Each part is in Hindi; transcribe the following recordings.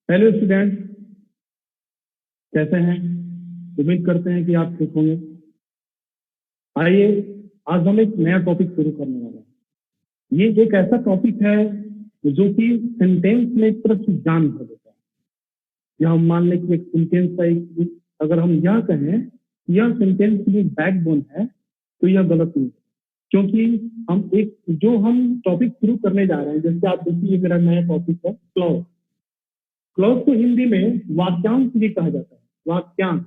हेलो स्टूडेंट, कैसे हैं? उम्मीद करते हैं कि आप ठीक होंगे। आइए, आज हम एक नया टॉपिक शुरू करने वाले हैं। ये एक ऐसा टॉपिक है जो कि सेंटेंस में एक तरह की जान भर देता है। या हम मान लें कि एक सेंटेंस का एक, अगर हम यह कहें यह सेंटेंस की बैकबोन है, तो यह गलत नहीं है। क्योंकि हम टॉपिक शुरू करने जा रहे हैं। जैसे आप देखिए, मेरा नया टॉपिक है क्लॉज। क्लॉज को हिंदी में वाक्यांश भी कहा जाता है, वाक्यांश।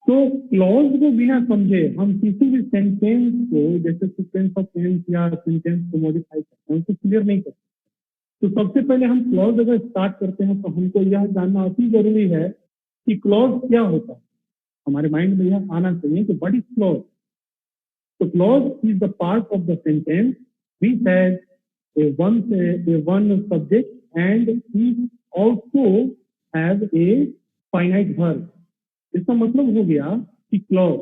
तो क्लॉज को बिना समझे हम किसी भी सेंटेंस को, जैसे सीक्वेंस ऑफ टेंस या सेंटेंस को मॉडिफाई करते हैं, उसको क्लियर नहीं करते। तो सबसे पहले हम क्लॉज अगर स्टार्ट करते हैं तो हमको यह जानना अति जरूरी है कि क्लॉज क्या होता है। हमारे माइंड में यह आना चाहिए कि व्हाट इज क्लॉज। तो clause is the part of the sentence which has a one subject and it also has a finite verb। इसका मतलब हो गया कि क्लॉज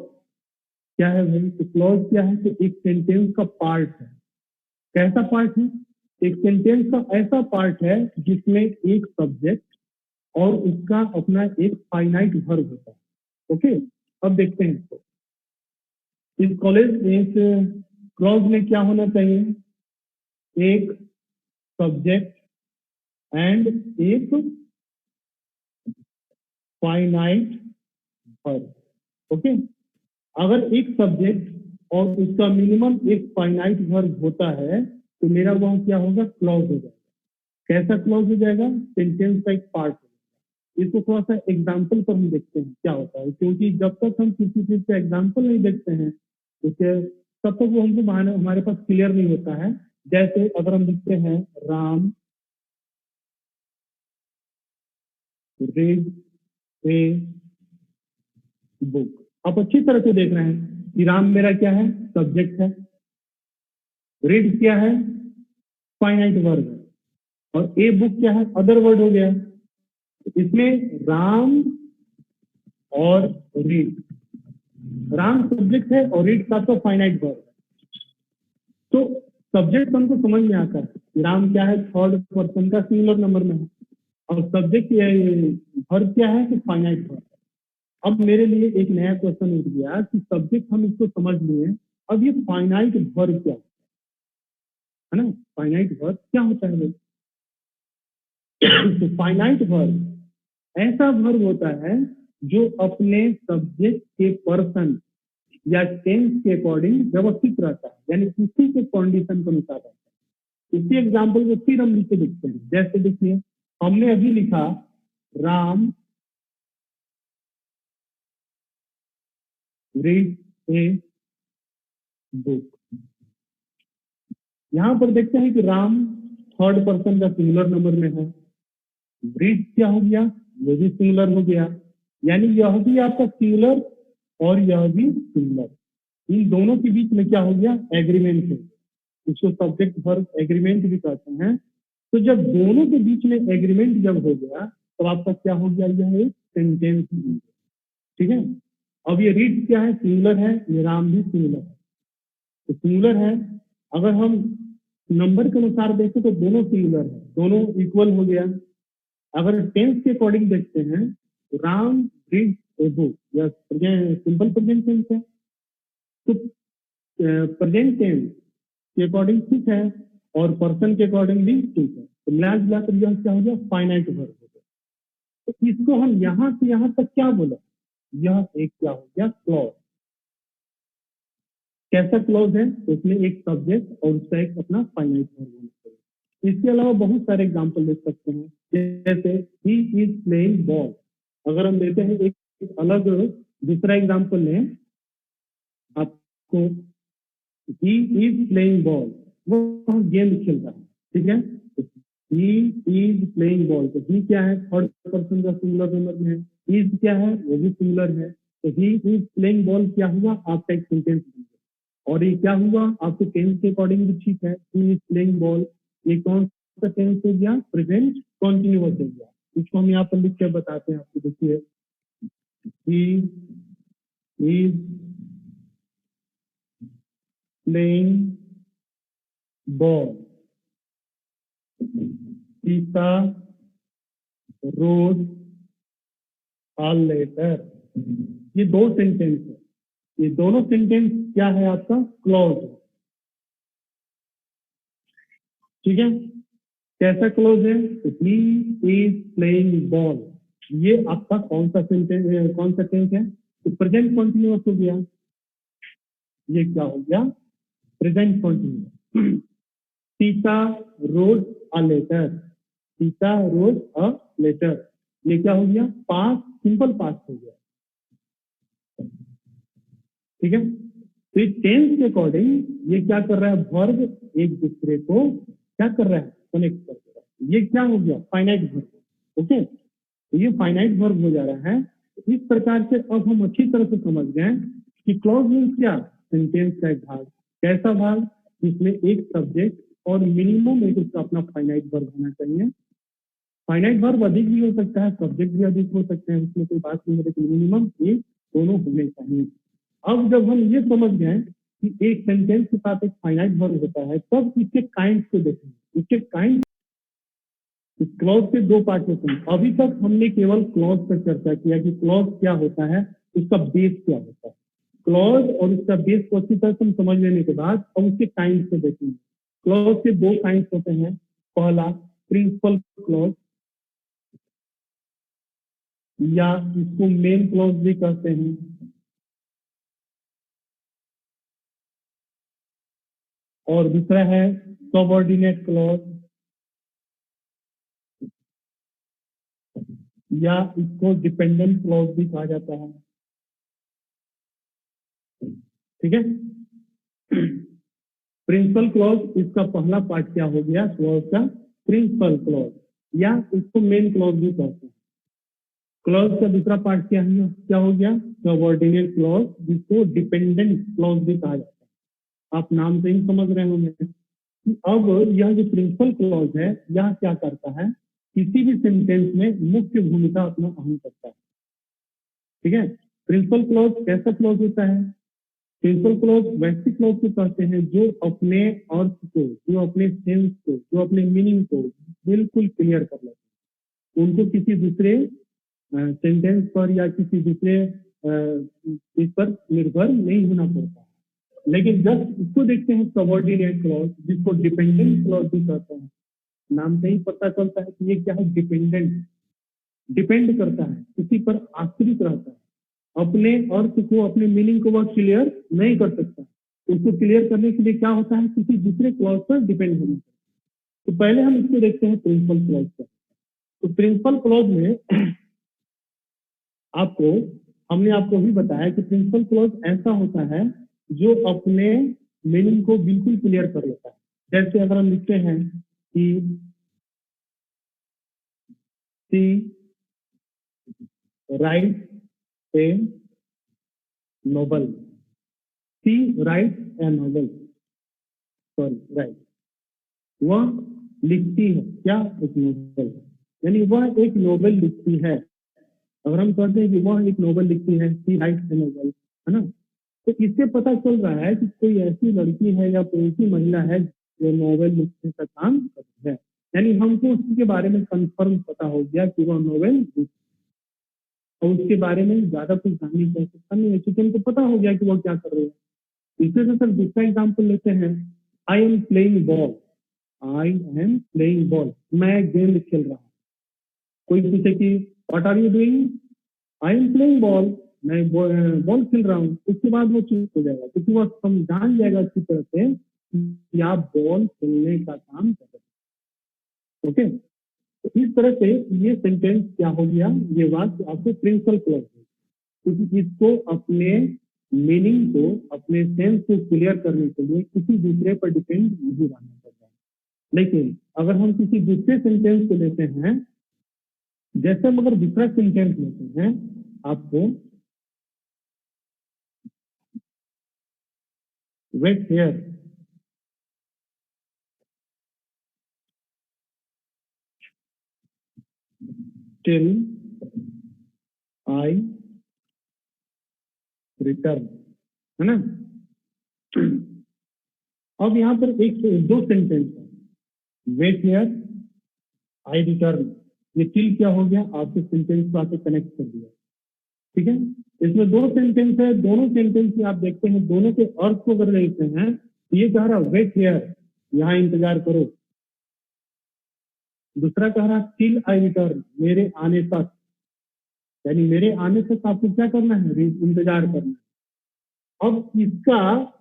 क्या है भाई? तो क्लॉज क्या है? तो एक सेंटेंस का पार्ट है। कैसा पार्ट है? एक सेंटेंस का ऐसा पार्ट है जिसमें एक सब्जेक्ट और उसका अपना एक फाइनाइट वर्ब होता है। ओके, अब देखते हैं इसको। इस कॉलेज इस क्लॉज में क्या होना चाहिए? एक सब्जेक्ट एंड एक फाइनाइट वर्ब। ओके, अगर एक सब्जेक्ट और उसका मिनिमम एक फाइनाइट वर्ब होता है तो मेरा वह क्या होगा? क्लॉज हो जाएगा। कैसा क्लॉज हो जाएगा? सेंटेंस का एक पार्ट होगा। इसको थोड़ा सा एग्जाम्पल पर हम देखते हैं क्या होता है, क्योंकि जब तक हम किसी चीज का एग्जाम्पल नहीं देखते हैं उसे तब तक वो हमको हमारे पास क्लियर नहीं होता है। जैसे अगर हम लिखते हैं राम रीड ए बुक, आप अच्छी तरह से देख रहे हैं कि राम मेरा क्या है? सब्जेक्ट है। रीड क्या है? फाइनाइट वर्ब है। और ए बुक क्या है? अदर वर्ड हो गया। इसमें राम और रीड, राम सब्जेक्ट है और रीड का तो फाइनाइट वर्ब है। तो सब्जेक्ट हमको समझ में आता है। राम क्या है? थर्ड पर्सन का सिंगुलर नंबर में है। और सब्जेक्ट वर्ब क्या है? तो फाइनाइट वर्ब। अब मेरे लिए एक नया क्वेश्चन उठ गया कि सब्जेक्ट हम इसको समझ लिए, अब ये फाइनाइट वर्ब क्या है ना? फाइनाइट वर्ब क्या होता है? तो फाइनाइट वर्ब ऐसा वर्ब होता है जो अपने सब्जेक्ट के पर्सन या टेंस के अकॉर्डिंग व्यवस्थित रहता है, यानी किसी के कंडीशन के अनुसार रहता है। इसी एग्जाम्पल को फिर हम नीचे लिखते हैं। जैसे देखिए, हमने अभी लिखा राम रीड ए बुक। यहां पर देखते हैं कि राम थर्ड पर्सन का सिंगुलर नंबर में है। रीड क्या हो गया? ये भी सिंगुलर हो गया, यानी यह भी आपका सिंगुलर और यह भी सिंगुलर। इन दोनों के बीच में क्या हो गया? एग्रीमेंट है। इसको सब्जेक्ट वर्ब एग्रीमेंट भी कहते हैं। तो जब दोनों के बीच में एग्रीमेंट जब हो गया तो आपका क्या हो गया? यह एक सेंटेंस। ठीक है। अब ये रीड क्या है? सिंगुलर है। ये राम भी सिंगुलर है। तो सिंगुलर है, अगर हम नंबर के अनुसार देखें तो दोनों सिंगुलर है, दोनों इक्वल हो गया। अगर टेंस के अकॉर्डिंग देखते हैं तो राम रीड ए बुक, या सिंपल प्रेजेंट टेंस है। तो प्रेजेंट टेंस के अकॉर्डिंग ठीक है और पर्सन के अकॉर्डिंग भी ठीक है। तो मिला जुलाकर यह क्या हो गया? फाइनाइट वर्ब हो गया। तो इसको हम यहां से यहां तक क्या बोला? यह एक क्या हो गया? क्लॉज। कैसा क्लॉज है? तो उसमें एक सब्जेक्ट और उसका एक अपना फाइनाइट वर्ब होना चाहिए। इसके अलावा बहुत सारे एग्जाम्पल देख सकते हैं। जैसे ही इज प्लेइंग बॉल। अगर हम लेते हैं एक अलग दूसरा एग्जाम्पल लें आपको, ही इज प्लेइंग बॉल, वो गेम खेल रहा है। ठीक है। ही इज प्लेइंग बॉल, तो ही क्या है? थर्ड पर्सन का सिंगुलर नंबर में है। इज क्या है? वो भी सिंगुलर है। तो ही इज प्लेइंग बॉल क्या हुआ? आपका एक सेंटेंस बन गया। और ये क्या हुआ? आपके टेंस के अकॉर्डिंग भी ठीक है। ही इज प्लेइंग बॉल, ये कौन सा टेंस हो गया? प्रेजेंट कॉन्टिन्यूअस हो गया। इसको हम यहाँ पर लिख के बताते हैं आपको। देखिए, he is playing ball, Sita wrote a letter. ये दो सेंटेंस है, ये दोनों सेंटेंस क्या है आपका? क्लॉज। ठीक है, कैसा क्लॉज है? ही इज प्लेइंग बॉल। ये आपका कौन सा सेंटेंस, कौन सा टेंस है? तो प्रेजेंट कंटिन्यूअस हो गया। ये क्या हो गया? Present continuous. Sita wrote a letter, Sita wrote a letter, ये क्या हो गया? पास्ट, सिंपल पास्ट हो गया। ठीक है, तो इस टेंस के अकॉर्डिंग ये क्या कर रहा है? वर्ब एक दूसरे को क्या कर रहा है? कनेक्ट कर रहा है। ये क्या हो गया? Finite verb. ओके, तो ये फाइनाइट वर्ब हो जा रहा है। इस प्रकार से अब हम अच्छी तरह से समझ गए कि क्लॉज मीन्स क्या? सेंटेंस का एक भाग। कैसा भाग? जिसमें एक सब्जेक्ट और मिनिमम एक उसका अपना फाइनाइट वर्ब होना चाहिए। फाइनाइट वर्ब अधिक भी हो सकता है, सब्जेक्ट भी अधिक हो सकते हैं, उसमें कोई बात नहीं है, लेकिन मिनिमम ये दोनों होने चाहिए। अब जब हम ये समझ गए कि एक सेंटेंस के साथ एक फाइनाइट वर्ब होता है, तब इसके काइंड को देखेंगे। इसके काइंड, क्लॉज के दो पार्ट होते हैं। अभी तक हमने केवल क्लॉज पर चर्चा किया कि क्लॉज क्या होता है, उसका बेस क्या होता है। क्लॉज और उसका बेस को अच्छी तरह से हम समझ लेने के बाद अब उसके काइंड को देखेंगे। क्लॉज के दो काइंड होते हैं। पहला प्रिंसिपल क्लॉज, या इसको मेन क्लॉज भी कहते हैं। और दूसरा है सबऑर्डिनेट क्लॉज, या इसको डिपेंडेंट क्लॉज भी कहा जाता है। ठीक है, प्रिंसिपल क्लॉज इसका पहला पार्ट क्या हो गया? क्लॉज का प्रिंसिपल क्लॉज, या इसको मेन क्लॉज भी कहते हैं। क्लॉज का दूसरा पार्ट क्या हो गया? सबऑर्डिनेट क्लॉज, जिसको डिपेंडेंट क्लॉज भी कहा जाता है। आप नाम से ही समझ रहे होंगे कि अब यह जो प्रिंसिपल क्लॉज है, यह क्या करता है? किसी भी सेंटेंस में मुख्य भूमिका अपना अहम करता है। ठीक है, प्रिंसिपल क्लॉज कैसा क्लॉज होता है? प्रिंसिपल क्लॉज वैसे क्लॉज को कहते हैं जो अपने अर्थ को, जो अपने सेंस को, जो अपने मीनिंग को बिल्कुल क्लियर कर लेते हैं। उनको किसी दूसरे सेंटेंस पर या किसी दूसरे चीज पर निर्भर नहीं होना पड़ता। लेकिन जब इसको देखते हैं सबऑर्डिनेट क्लॉज, जिसको डिपेंडेंट क्लॉज भी कहते हैं, नाम से ही पता चलता है कि ये क्या है? डिपेंडेंट, डिपेंड करता है, किसी पर आश्रित रहता है। अपने अर्थ को, अपने मीनिंग को वह क्लियर नहीं कर सकता। उसको क्लियर करने के लिए क्या होता है? किसी दूसरे क्लॉज पर डिपेंड होना चाहिए। तो पहले हम इसको देखते हैं प्रिंसिपल क्लॉज पर। तो प्रिंसिपल क्लॉज में आपको, हमने आपको भी बताया कि प्रिंसिपल क्लॉज ऐसा होता है जो अपने मीनिंग को बिल्कुल क्लियर कर लेता है। जैसे अगर हम लिखते हैं कि she write a novel, she write a novel, sorry write, वह लिखती है क्या? एक नोबल, यानी वह एक नोबल लिखती है। अगर हम कहते हैं कि वह एक नोबल लिखती है, सी राइट ए नोबल, है ना, तो इससे पता चल रहा है कि कोई ऐसी लड़की है या कोई ऐसी महिला है जो नोवेल लिखने का काम करती है। यानी हमको उसके बारे में कंफर्म पता हो गया कि वह नोवेल, और उसके बारे में ज्यादा कुछ जानने की आवश्यकता नहीं है, क्योंकि हमको पता हो गया कि वह क्या कर रही है। इसी से सर दूसरा एग्जाम्पल लेते हैं, I am playing ball, I am playing ball, मैं गेंद खेल रहा हूँ। कोई पूछे कि what are you doing? I am playing ball, मैं बॉल खेल रहा हूँ। उसके बाद वो चुप हो जाएगा, क्योंकि वो समझान जाएगा अच्छी तरह से कि आप बॉल खेलने का काम कर रहे हैं। ओके, तो इस तरह से ये सेंटेंस क्या हो गया? ये बात आपको प्रिंसिपल क्लॉज है, क्योंकि इसको अपने मीनिंग को, अपने सेंस को क्लियर करने के लिए किसी दूसरे पर डिपेंड नहीं रहना पड़ता है। लेकिन अगर हम किसी दूसरे सेंटेंस को लेते हैं, जैसे हम अगर दूसरा सेंटेंस लेते हैं, आपको wait here till I return, है ना। अब यहाँ पर एक दो सेंटेंस है, वेट हेयर आई रिटर्न, ये टिल क्या हो गया, आपके सेंटेंस को आके कनेक्ट कर दिया। ठीक है, इसमें दो सेंटेंस है, दोनों सेंटेंस में आप देखते हैं दोनों के अर्थ को अगर देखते हैं तो ये कह रहा वेट हियर, यहाँ इंतजार करो। दूसरा कह रहा टिल आई रिटर्न, मेरे आने तक, यानी मेरे आने तक आपको क्या करना है, इंतजार करना है। अब इसका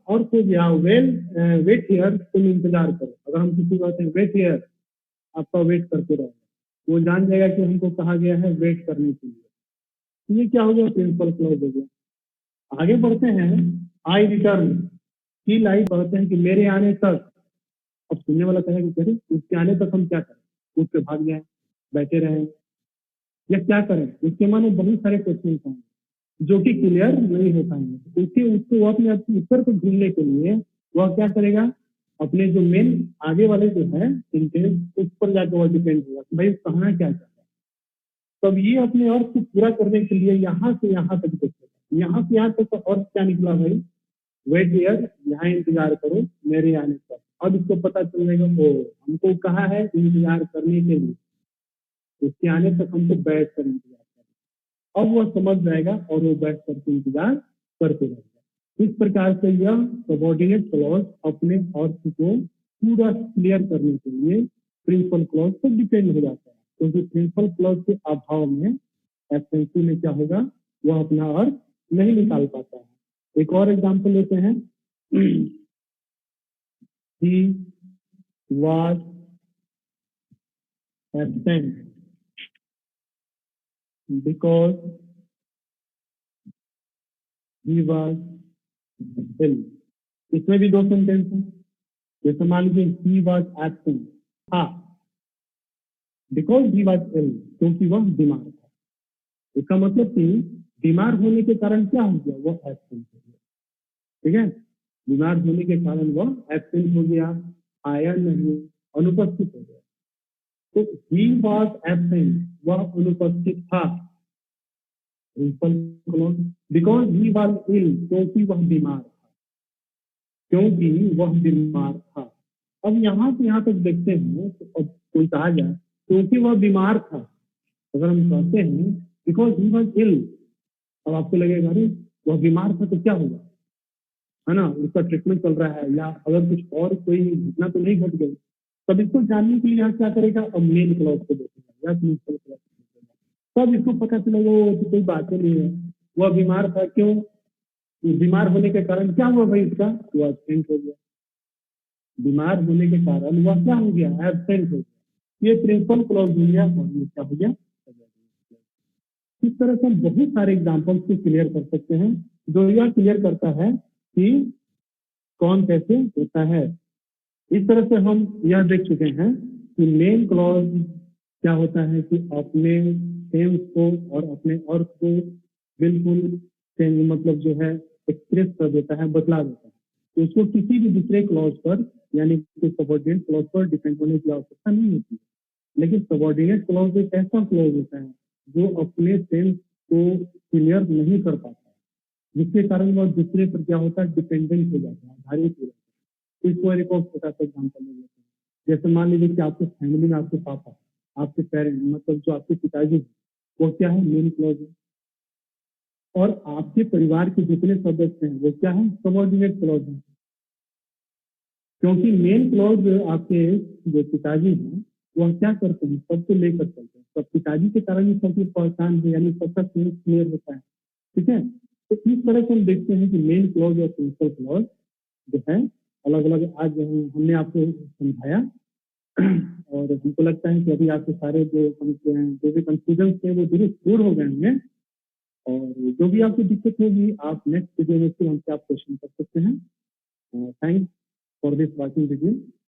अर्थ हो गया वेट हियर, तुम इंतजार करो। अगर हम किसी को कहते हैं वेट हियर, आपका वेट करते रहो, वो जान जाएगा कि हमको कहा गया है वेट करने के लिए। तो ये क्या हो गया, प्रिंसिपल क्लॉज हो गया। आगे बढ़ते हैं, आई रिटर्न, टिल आई कहते हैं कि मेरे आने तक। अब सुनने वाला कहेगा कि अरे उसके आने तक हम क्या करें, उठ के भाग जाए, बैठे रहे, या क्या करें। उसके मन में बहुत सारे क्वेश्चन आएंगे जो कि क्लियर नहीं हो पाएंगे। उसको वो अपने उत्तर को ढूंढने के लिए वह क्या करेगा, अपने जो मेन आगे वाले जो है सेंटेंस उस पर जाकर वह डिपेंड होगा कि भाई कहना क्या चाहता है। तब ये अपने अर्थ को पूरा करने के लिए यहाँ से यहाँ तक देखेगा, यहाँ से यहाँ तक का अर्थ क्या निकला भाई, वेट हियर, यहाँ इंतजार करो मेरे आने तक। अब इसको पता चल जाएगा ओ हमको कहा है इंतजार करने के लिए, उसके आने तक हमको बैठ कर इंतजार करना। अब वह समझ जाएगा और वो बैठ करके इंतजार करते रहेगा। इस प्रकार से यह सबऑर्डिनेट क्लॉज अपने अर्थ को पूरा क्लियर करने के लिए प्रिंसिपल क्लॉज पर डिपेंड हो जाता है, क्योंकि प्रिंसिपल क्लॉज के अभाव में एब्सेंसी में क्या होगा, वह अपना अर्थ नहीं निकाल पाता है। एक और एग्जाम्पल लेते हैं, he was absent because he was ill। इसमें भी दो सेंटेंस हैं। जैसे मान लीजिए he was absent था, because he was ill, क्योंकि वह बीमार था। इसका मतलब कि बीमार होने के कारण क्या हो गया, वह एब्सेंट हो गया। ठीक है, बीमार होने के कारण वह एब्सेंट हो गया, आया नहीं, अनुपस्थित हो गया। तो he was absent, वह अनुपस्थित था, बिकॉज ही वॉज इल, क्योंकि वह बीमार था, क्योंकि वह बीमार था। अब यहाँ से यहाँ तक देखते हैं तो अब कोई कहा जाए क्योंकि वह बीमार था, अगर हम कहते हैं बिकॉज ही वॉज इल, अब आपको लगेगा अरे वह बीमार था तो क्या होगा, है ना, उसका ट्रीटमेंट चल रहा है, या अगर कुछ और कोई घटना तो नहीं घट गई। तब इसको जानने के लिए यहाँ क्या करेगा, अब मेन क्लॉज को देखेगा या प्रिंसिपल क्लॉज को देखेगा, तब इसको पता चलेगा वो तो कोई बात ही नहीं है, वह बीमार था, क्यों, बीमार होने के कारण क्या हुआ भाई, इसका वो एब्सेंट हो गया। बीमार होने के कारण वह क्या हो गया, एब्सेंट हो गया। ये प्रिंसिपल क्लॉज हो गया और ये क्या हो गया। इस तरह से हम बहुत सारे एग्जाम्पल्स को क्लियर कर सकते हैं, जो यह क्लियर करता है कि कौन कैसे होता है। इस तरह से हम यह देख चुके हैं कि मेन क्लॉज क्या होता है कि अपने सेंस को और अपने अर्थ को बिल्कुल मतलब जो है एक्सप्रेस कर देता है, बतला देता है। तो उसको किसी भी दूसरे क्लॉज पर यानी कि सबऑर्डिनेट क्लॉज पर डिपेंड होने की आवश्यकता नहीं होती है। लेकिन सबऑर्डिनेट क्लॉज एक ऐसा क्लॉज होता है जो अपने सेंस को क्लियर नहीं कर पाता, जिसके कारण वह दूसरे पर क्या होता है, डिपेंडेंट हो जाता है, आधारित हो जाता है। इसको एक और छोटा सा एग्जाम्पल ले लेते हैं। जैसे मान लीजिए कि आपके फैमिली में आपके पापा, आपके पेरेंट्स, मतलब जो आपके पिताजी, वो क्या है, मेन क्लॉज है, और आपके परिवार के जितने सदस्य हैं वो क्या है, सबऑर्डिनेट क्लॉज है। क्योंकि मेन क्लॉज आपके जो पिताजी हैं वह क्या करते हैं, सबको लेकर चलते हैं, सब पिताजी के कारण ही सबकी पहचान है, यानी सबका सेंस क्लियर होता है। ठीक है, तो इस तरह से हम देखते हैं कि मेन क्लॉज और प्रिंसिपल क्लॉज जो है अलग अलग आज हमने आपको समझाया, और हमको लगता है कि अभी आपके सारे जो भी कंफ्यूजन थे वो दूर हो गए होंगे, और जो भी आपको दिक्कत होगी आप नेक्स्ट वीडियो में फिर हमसे आप क्वेश्चन कर सकते हैं। Thanks for this watching video.